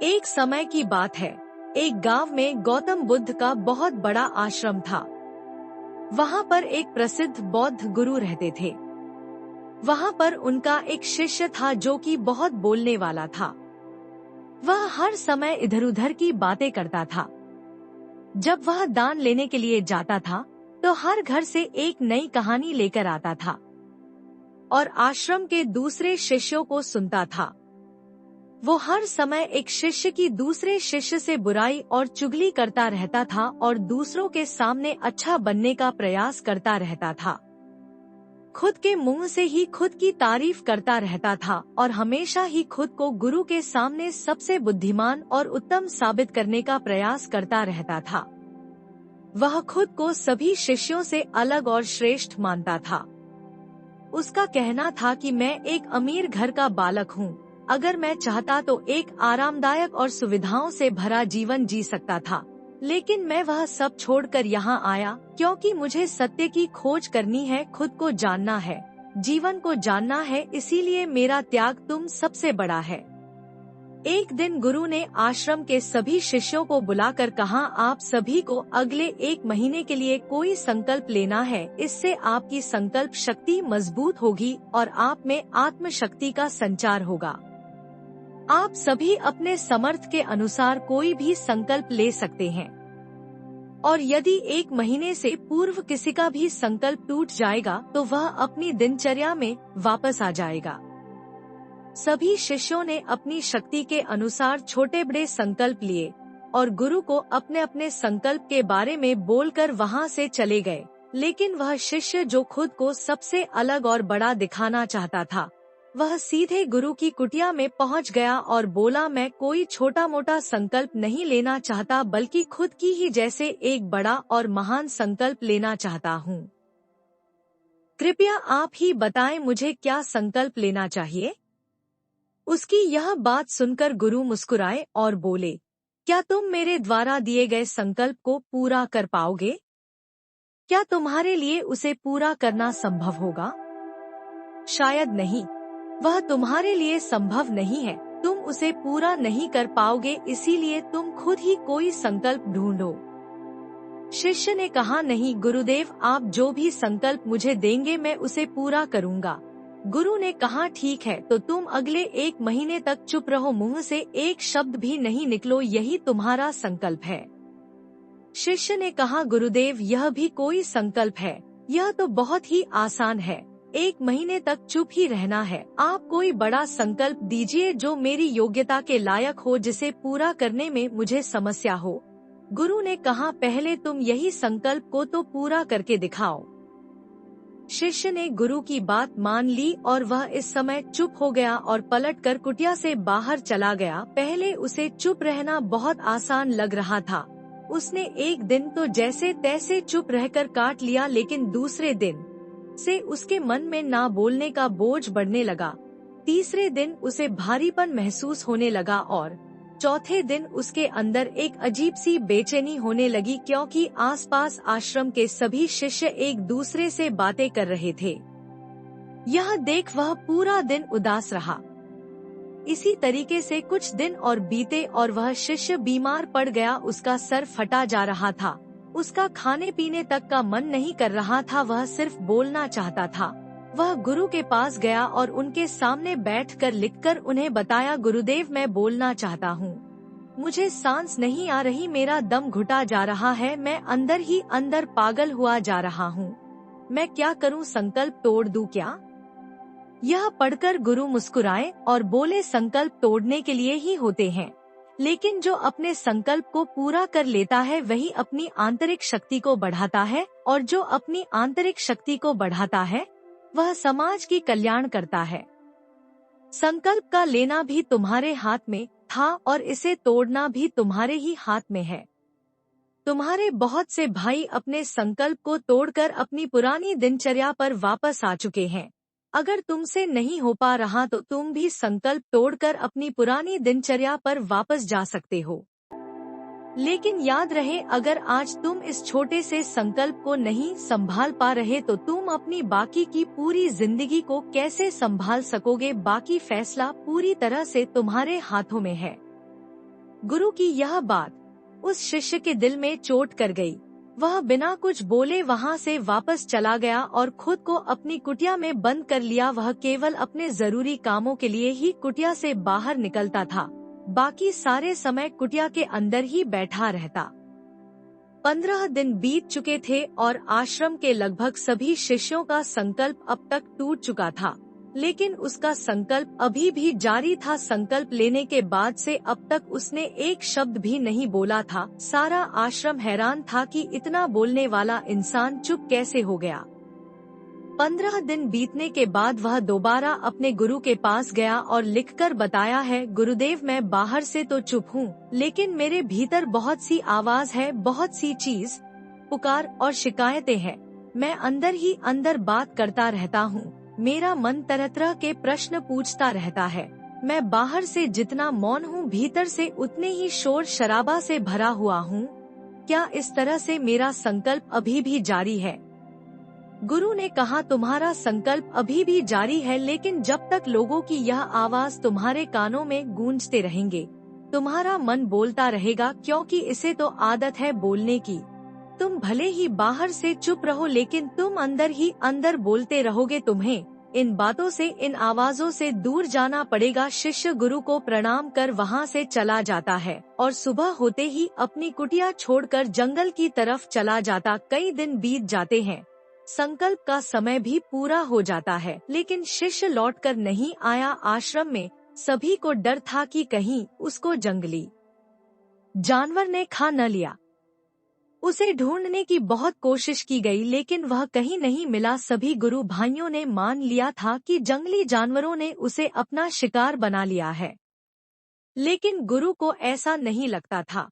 एक समय की बात है, एक गांव में गौतम बुद्ध का बहुत बड़ा आश्रम था। वहां पर एक प्रसिद्ध बौद्ध गुरु रहते थे। वहां पर उनका एक शिष्य था जो कि बहुत बोलने वाला था। वह हर समय इधर उधर की बातें करता था। जब वह दान लेने के लिए जाता था तो हर घर से एक नई कहानी लेकर आता था और आश्रम के दूसरे शिष्यों को सुनता था। वो हर समय एक शिष्य की दूसरे शिष्य से बुराई और चुगली करता रहता था और दूसरों के सामने अच्छा बनने का प्रयास करता रहता था। खुद के मुंह से ही खुद की तारीफ करता रहता था और हमेशा ही खुद को गुरु के सामने सबसे बुद्धिमान और उत्तम साबित करने का प्रयास करता रहता था। वह खुद को सभी शिष्यों से अलग और श्रेष्ठ मानता था। उसका कहना था कि मैं एक अमीर घर का बालक हूँ। अगर मैं चाहता तो एक आरामदायक और सुविधाओं से भरा जीवन जी सकता था, लेकिन मैं वह सब छोड़कर यहाँ आया क्योंकि मुझे सत्य की खोज करनी है, खुद को जानना है, जीवन को जानना है, इसीलिए मेरा त्याग तुम सबसे बड़ा है। एक दिन गुरु ने आश्रम के सभी शिष्यों को बुलाकर कहा, आप सभी को अगले 1 महीने के लिए कोई संकल्प लेना है। इससे आपकी संकल्प शक्ति मजबूत होगी और आप में आत्म शक्ति का संचार होगा। आप सभी अपने समर्थ के अनुसार कोई भी संकल्प ले सकते हैं और यदि 1 महीने से पूर्व किसी का भी संकल्प टूट जाएगा तो वह अपनी दिनचर्या में वापस आ जाएगा। सभी शिष्यों ने अपनी शक्ति के अनुसार छोटे बड़े संकल्प लिए और गुरु को अपने अपने संकल्प के बारे में बोलकर वहां से चले गए। लेकिन वह शिष्य जो खुद को सबसे अलग और बड़ा दिखाना चाहता था, वह सीधे गुरु की कुटिया में पहुंच गया और बोला, मैं कोई छोटा मोटा संकल्प नहीं लेना चाहता बल्कि खुद की ही जैसे एक बड़ा और महान संकल्प लेना चाहता हूँ। कृपया आप ही बताएं मुझे क्या संकल्प लेना चाहिए। उसकी यह बात सुनकर गुरु मुस्कुराए और बोले, क्या तुम मेरे द्वारा दिए गए संकल्प को पूरा कर पाओगे? क्या तुम्हारे लिए उसे पूरा करना संभव होगा? शायद नहीं, वह तुम्हारे लिए संभव नहीं है। तुम उसे पूरा नहीं कर पाओगे, इसीलिए तुम खुद ही कोई संकल्प ढूंढो। शिष्य ने कहा, नहीं गुरुदेव, आप जो भी संकल्प मुझे देंगे मैं उसे पूरा करूँगा। गुरु ने कहा, ठीक है, तो तुम अगले 1 महीने तक चुप रहो, मुंह से एक शब्द भी नहीं निकलो, यही तुम्हारा संकल्प है। शिष्य ने कहा, गुरुदेव, यह भी कोई संकल्प है? यह तो बहुत ही आसान है। 1 महीने तक चुप ही रहना है। आप कोई बड़ा संकल्प दीजिए जो मेरी योग्यता के लायक हो, जिसे पूरा करने में मुझे समस्या हो। गुरु ने कहा, पहले तुम यही संकल्प को तो पूरा करके दिखाओ। शिष्य ने गुरु की बात मान ली और वह इस समय चुप हो गया और पलटकर कुटिया से बाहर चला गया। पहले उसे चुप रहना बहुत आसान लग रहा था। उसने एक दिन तो जैसे तैसे चुप रहकर काट लिया, लेकिन दूसरे दिन से उसके मन में ना बोलने का बोझ बढ़ने लगा। तीसरे दिन उसे भारीपन महसूस होने लगा और चौथे दिन उसके अंदर एक अजीब सी बेचैनी होने लगी, क्योंकि आसपास आश्रम के सभी शिष्य एक दूसरे से बातें कर रहे थे। यह देख वह पूरा दिन उदास रहा। इसी तरीके से कुछ दिन और बीते और वह शिष्य बीमार पड़ गया। उसका सर फटा जा रहा था। उसका खाने पीने तक का मन नहीं कर रहा था, वह सिर्फ बोलना चाहता था। वह गुरु के पास गया और उनके सामने बैठकर लिखकर उन्हें बताया, गुरुदेव, मैं बोलना चाहता हूँ, मुझे सांस नहीं आ रही, मेरा दम घुटा जा रहा है, मैं अंदर ही अंदर पागल हुआ जा रहा हूँ, मैं क्या करूँ, संकल्प तोड़ दूँ क्या? यह पढ़कर गुरु मुस्कुराए और बोले, संकल्प तोड़ने के लिए ही होते हैं, लेकिन जो अपने संकल्प को पूरा कर लेता है वही अपनी आंतरिक शक्ति को बढ़ाता है, और जो अपनी आंतरिक शक्ति को बढ़ाता है वह समाज की कल्याण करता है। संकल्प का लेना भी तुम्हारे हाथ में था और इसे तोड़ना भी तुम्हारे ही हाथ में है। तुम्हारे बहुत से भाई अपने संकल्प को तोड़कर अपनी पुरानी दिनचर्या पर वापस आ चुके हैं। अगर तुमसे नहीं हो पा रहा तो तुम भी संकल्प तोड़कर अपनी पुरानी दिनचर्या पर वापस जा सकते हो। लेकिन याद रहे, अगर आज तुम इस छोटे से संकल्प को नहीं संभाल पा रहे तो तुम अपनी बाकी की पूरी जिंदगी को कैसे संभाल सकोगे? बाकी फैसला पूरी तरह से तुम्हारे हाथों में है। गुरु की यह बात उस शिष्य के दिल में चोट कर गई। वह बिना कुछ बोले वहां से वापस चला गया और खुद को अपनी कुटिया में बंद कर लिया। वह केवल अपने जरूरी कामों के लिए ही कुटिया से बाहर निकलता था, बाकी सारे समय कुटिया के अंदर ही बैठा रहता। 15 दिन बीत चुके थे और आश्रम के लगभग सभी शिष्यों का संकल्प अब तक टूट चुका था, लेकिन उसका संकल्प अभी भी जारी था। संकल्प लेने के बाद से अब तक उसने एक शब्द भी नहीं बोला था। सारा आश्रम हैरान था कि इतना बोलने वाला इंसान चुप कैसे हो गया। 15 दिन बीतने के बाद वह दोबारा अपने गुरु के पास गया और लिखकर बताया है, गुरुदेव मैं बाहर से तो चुप हूँ, लेकिन मेरे भीतर बहुत सी आवाज है, बहुत सी चीज पुकार और शिकायतें हैं। मैं अंदर ही अंदर बात करता रहता हूँ। मेरा मन तरह तरह के प्रश्न पूछता रहता है। मैं बाहर से जितना मौन हूँ, भीतर से उतने ही शोर शराबा से भरा हुआ हूँ। क्या इस तरह से मेरा संकल्प अभी भी जारी है? गुरु ने कहा, तुम्हारा संकल्प अभी भी जारी है, लेकिन जब तक लोगों की यह आवाज तुम्हारे कानों में गूंजते रहेंगे, तुम्हारा मन बोलता रहेगा, क्योंकि इसे तो आदत है बोलने की। तुम भले ही बाहर से चुप रहो, लेकिन तुम अंदर ही अंदर बोलते रहोगे। तुम्हें इन बातों से, इन आवाजों से दूर जाना पड़ेगा। शिष्य गुरु को प्रणाम कर वहाँ से चला जाता है और सुबह होते ही अपनी कुटिया छोड़कर जंगल की तरफ चला जाता। कई दिन बीत जाते हैं, संकल्प का समय भी पूरा हो जाता है, लेकिन शिष्य लौटकर नहीं आया। आश्रम में सभी को डर था कि कहीं उसको जंगली जानवर ने खा न लिया। उसे ढूंढने की बहुत कोशिश की गई, लेकिन वह कहीं नहीं मिला। सभी गुरु भाइयों ने मान लिया था कि जंगली जानवरों ने उसे अपना शिकार बना लिया है, लेकिन गुरु को ऐसा नहीं लगता था।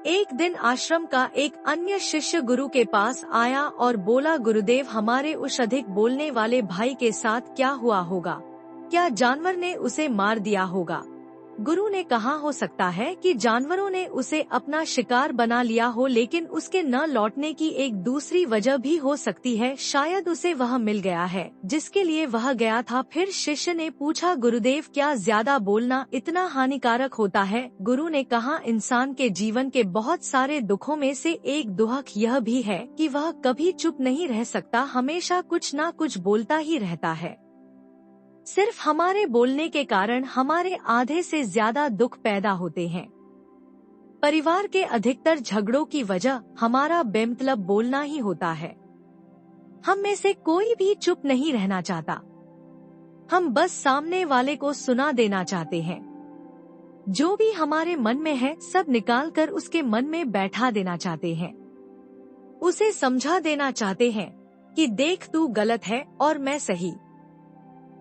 एक दिन आश्रम का एक अन्य शिष्य गुरु के पास आया और बोला, गुरुदेव हमारे उस अधिक बोलने वाले भाई के साथ क्या हुआ होगा? क्या जानवर ने उसे मार दिया होगा? गुरु ने कहा, हो सकता है कि जानवरों ने उसे अपना शिकार बना लिया हो, लेकिन उसके न लौटने की एक दूसरी वजह भी हो सकती है। शायद उसे वह मिल गया है जिसके लिए वह गया था। फिर शिष्य ने पूछा, गुरुदेव क्या ज्यादा बोलना इतना हानिकारक होता है? गुरु ने कहा, इंसान के जीवन के बहुत सारे दुखों में से एक दुख यह भी है कि वह कभी चुप नहीं रह सकता, हमेशा कुछ न कुछ बोलता ही रहता है। सिर्फ हमारे बोलने के कारण हमारे आधे से ज्यादा दुख पैदा होते हैं। परिवार के अधिकतर झगड़ों की वजह हमारा बेमतलब बोलना ही होता है। हम में से कोई भी चुप नहीं रहना चाहता, हम बस सामने वाले को सुना देना चाहते हैं। जो भी हमारे मन में है सब निकाल कर उसके मन में बैठा देना चाहते हैं। उसे समझा देना चाहते हैं कि देख तू गलत है और मैं सही।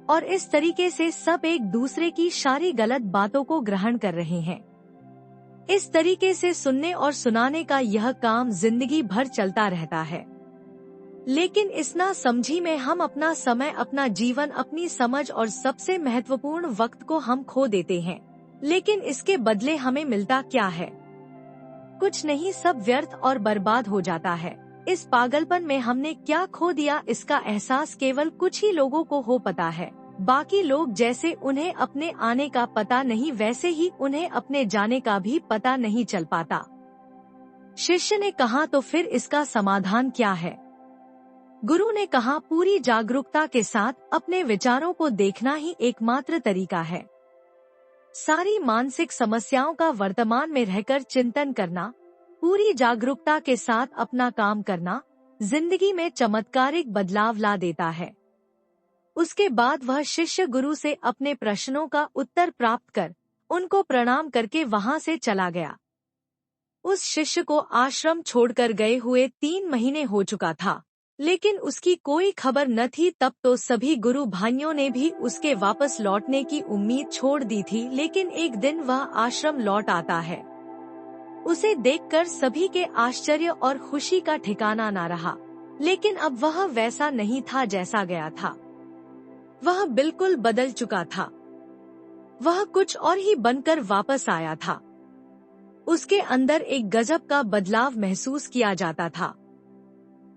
और इस तरीके से सब एक दूसरे की सारी गलत बातों को ग्रहण कर रहे हैं। इस तरीके से सुनने और सुनाने का यह काम जिंदगी भर चलता रहता है, लेकिन इस ना समझी में हम अपना समय, अपना जीवन, अपनी समझ और सबसे महत्वपूर्ण वक्त को हम खो देते हैं। लेकिन इसके बदले हमें मिलता क्या है? कुछ नहीं, सब व्यर्थ और बर्बाद हो जाता है। इस पागलपन में हमने क्या खो दिया, इसका एहसास केवल कुछ ही लोगों को हो पता है। बाकी लोग जैसे उन्हें अपने आने का पता नहीं, वैसे ही उन्हें अपने जाने का भी पता नहीं चल पाता। शिष्य ने कहा, तो फिर इसका समाधान क्या है? गुरु ने कहा, पूरी जागरूकता के साथ अपने विचारों को देखना ही एकमात्र तरीका है। सारी मानसिक समस्याओं का वर्तमान में रहकर चिंतन करना, पूरी जागरूकता के साथ अपना काम करना जिंदगी में चमत्कारिक बदलाव ला देता है। उसके बाद वह शिष्य गुरु से अपने प्रश्नों का उत्तर प्राप्त कर उनको प्रणाम करके वहां से चला गया। उस शिष्य को आश्रम छोड़कर गए हुए 3 महीने हो चुका था, लेकिन उसकी कोई खबर न थी। तब तो सभी गुरु भाइयों ने भी उसके वापस लौटने की उम्मीद छोड़ दी थी, लेकिन एक दिन वह आश्रम लौट आता है। उसे देखकर सभी के आश्चर्य और खुशी का ठिकाना न रहा, लेकिन अब वह वैसा नहीं था जैसा गया था। वह बिल्कुल बदल चुका था। वह कुछ और ही बनकर वापस आया था। उसके अंदर एक गजब का बदलाव महसूस किया जाता था।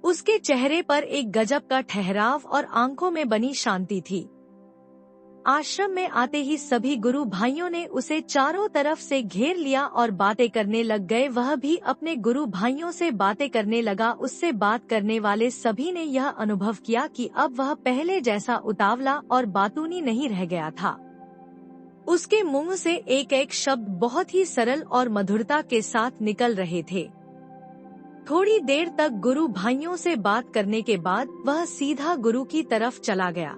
उसके चेहरे पर एक गजब का ठहराव और आंखों में बनी शांति थी। आश्रम में आते ही सभी गुरु भाइयों ने उसे चारों तरफ से घेर लिया और बातें करने लग गए। वह भी अपने गुरु भाइयों से बातें करने लगा। उससे बात करने वाले सभी ने यह अनुभव किया कि अब वह पहले जैसा उतावला और बातूनी नहीं रह गया था। उसके मुंह से एक एक शब्द बहुत ही सरल और मधुरता के साथ निकल रहे थे। थोड़ी देर तक गुरु भाइयों से बात करने के बाद वह सीधा गुरु की तरफ चला गया।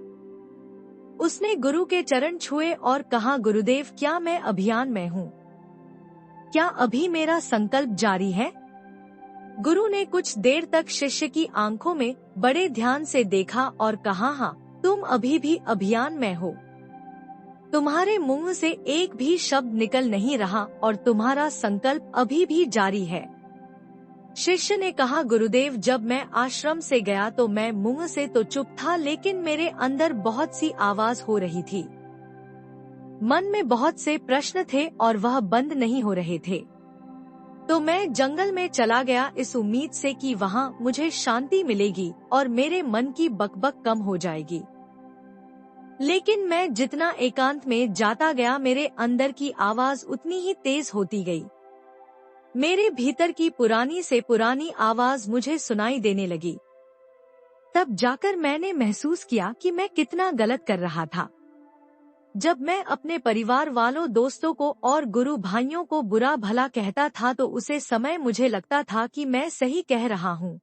उसने गुरु के चरण छुए और कहा, गुरुदेव, क्या मैं अभियान में हूँ? क्या अभी मेरा संकल्प जारी है? गुरु ने कुछ देर तक शिष्य की आंखों में बड़े ध्यान से देखा और कहा, हाँ, तुम अभी भी अभियान में हो। तुम्हारे मुंह से एक भी शब्द निकल नहीं रहा और तुम्हारा संकल्प अभी भी जारी है। शिष्य ने कहा, गुरुदेव, जब मैं आश्रम से गया तो मैं मुंह से तो चुप था, लेकिन मेरे अंदर बहुत सी आवाज हो रही थी। मन में बहुत से प्रश्न थे और वह बंद नहीं हो रहे थे। तो मैं जंगल में चला गया इस उम्मीद से कि वहाँ मुझे शांति मिलेगी और मेरे मन की बकबक कम हो जाएगी। लेकिन मैं जितना एकांत में जाता गया, मेरे अंदर की आवाज उतनी ही तेज होती गई। मेरे भीतर की पुरानी से पुरानी आवाज मुझे सुनाई देने लगी। तब जाकर मैंने महसूस किया कि मैं कितना गलत कर रहा था। जब मैं अपने परिवार वालों, दोस्तों को और गुरु भाइयों को बुरा भला कहता था तो उसे समय मुझे लगता था कि मैं सही कह रहा हूँ।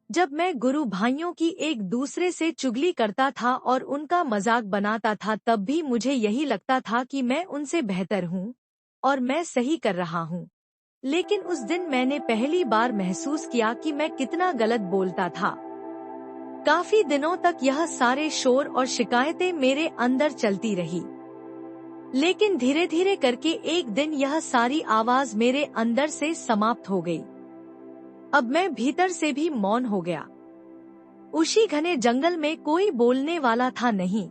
जब मैं गुरु भाइयों की एक दूसरे से चुगली करता था और उनका मजाक बनाता था, तब भी मुझे यही लगता था कि मैं उनसे बेहतर हूँ और मैं सही कर रहा हूँ। लेकिन उस दिन मैंने पहली बार महसूस किया कि मैं कितना गलत बोलता था। काफी दिनों तक यह सारे शोर और शिकायतें मेरे अंदर चलती रही, लेकिन धीरे धीरे करके एक दिन यह सारी आवाज मेरे अंदर से समाप्त हो गई। अब मैं भीतर से भी मौन हो गया। उसी घने जंगल में कोई बोलने वाला था नहीं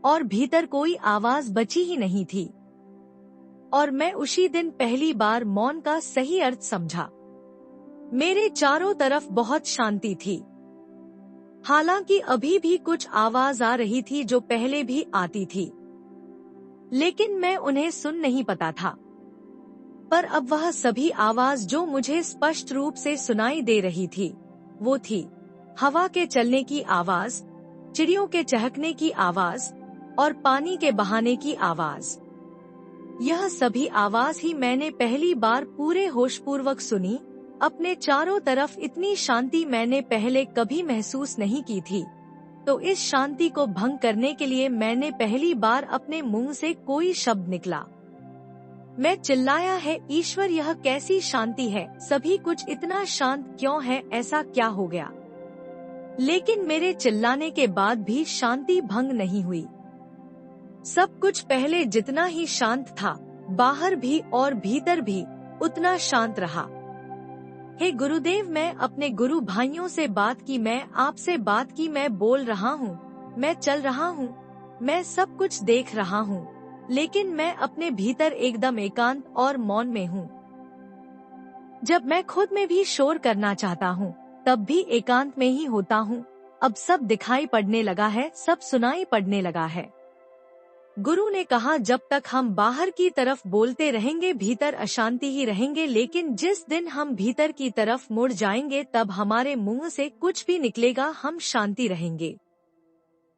और भीतर कोई आवाज बची ही नहीं थी। और मैं उसी दिन पहली बार मौन का सही अर्थ समझा। मेरे चारों तरफ बहुत शांति थी। हालांकि अभी भी कुछ आवाज आ रही थी जो पहले भी आती थी, लेकिन मैं उन्हें सुन नहीं पाता था। पर अब वह सभी आवाज जो मुझे स्पष्ट रूप से सुनाई दे रही थी, वो थी हवा के चलने की आवाज, चिड़ियों के चहकने की आवाज और पानी के बहाने की आवाज। यह सभी आवाज ही मैंने पहली बार पूरे होशपूर्वक सुनी। अपने चारों तरफ इतनी शांति मैंने पहले कभी महसूस नहीं की थी। तो इस शांति को भंग करने के लिए मैंने पहली बार अपने मुंह से कोई शब्द निकला। मैं चिल्लाया है, ईश्वर, यह कैसी शांति है? सभी कुछ इतना शांत क्यों है? ऐसा क्या हो गया? लेकिन मेरे चिल्लाने के बाद भी शांति भंग नहीं हुई। सब कुछ पहले जितना ही शांत था, बाहर भी और भीतर भी उतना शांत रहा। हे गुरुदेव, मैं अपने गुरु भाइयों से बात की, मैं आपसे बात की, मैं बोल रहा हूँ, मैं चल रहा हूँ, मैं सब कुछ देख रहा हूँ, लेकिन मैं अपने भीतर एकदम एकांत और मौन में हूँ। जब मैं खुद में भी शोर करना चाहता हूँ, तब भी एकांत में ही होता हूँ। अब सब दिखाई पड़ने लगा है, सब सुनाई पड़ने लगा है। गुरु ने कहा, जब तक हम बाहर की तरफ बोलते रहेंगे, भीतर अशांति ही रहेंगे, लेकिन जिस दिन हम भीतर की तरफ मुड़ जाएंगे, तब हमारे मुंह से कुछ भी निकलेगा, हम शांति रहेंगे।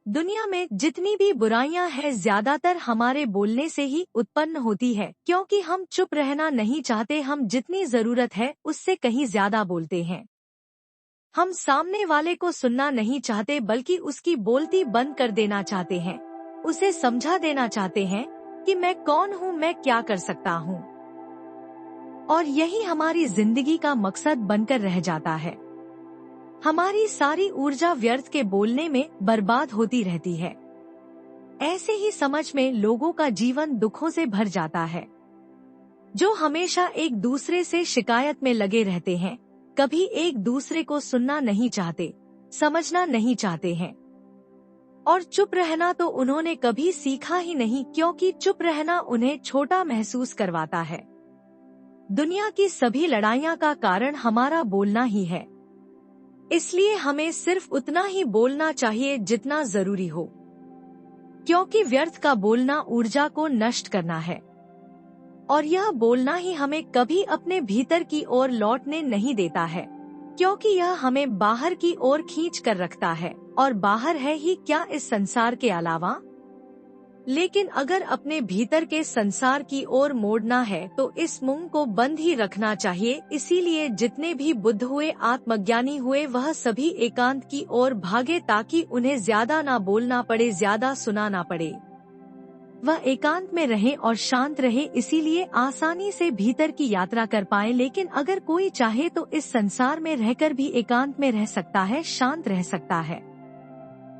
दुनिया में जितनी भी बुराइयां हैं, ज्यादातर हमारे बोलने से ही उत्पन्न होती है, क्योंकि हम चुप रहना नहीं चाहते। हम जितनी जरूरत है उससे कहीं ज्यादा बोलते हैं। हम सामने वाले को सुनना नहीं चाहते, बल्कि उसकी बोलती बंद कर देना चाहते हैं। उसे समझा देना चाहते हैं कि मैं कौन हूँ, मैं क्या कर सकता हूँ। और यही हमारी जिंदगी का मकसद बनकर रह जाता है। हमारी सारी ऊर्जा व्यर्थ के बोलने में बर्बाद होती रहती है। ऐसे ही समझ में लोगों का जीवन दुखों से भर जाता है, जो हमेशा एक दूसरे से शिकायत में लगे रहते हैं, कभी एक दूसरे को सुनना नहीं चाहते, समझना नहीं चाहते हैं। और चुप रहना तो उन्होंने कभी सीखा ही नहीं, क्योंकि चुप रहना उन्हें छोटा महसूस करवाता है। दुनिया की सभी लड़ाइयाँ का कारण हमारा बोलना ही है। इसलिए हमें सिर्फ उतना ही बोलना चाहिए जितना जरूरी हो। क्योंकि व्यर्थ का बोलना ऊर्जा को नष्ट करना है, और यह बोलना ही हमें कभी अपने भीतर की ओर लौटने नहीं देता है, क्योंकि यह हमें बाहर की ओर खींच कर रखता है, और बाहर है ही क्या इस संसार के अलावा। लेकिन अगर अपने भीतर के संसार की ओर मोड़ना है तो इस मुंह को बंद ही रखना चाहिए। इसीलिए जितने भी बुद्ध हुए, आत्मज्ञानी हुए, वह सभी एकांत की ओर भागे ताकि उन्हें ज्यादा ना बोलना पड़े, ज्यादा सुना ना पड़े। वह एकांत में रहे और शांत रहे, इसीलिए आसानी से भीतर की यात्रा कर पाए। लेकिन अगर कोई चाहे तो इस संसार में रहकर भी एकांत में रह सकता है, शांत रह सकता है,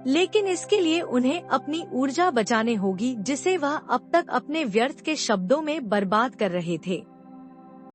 लेकिन इसके लिए उन्हें अपनी ऊर्जा बचाने होगी, जिसे वह अब तक अपने व्यर्थ के शब्दों में बर्बाद कर रहे थे।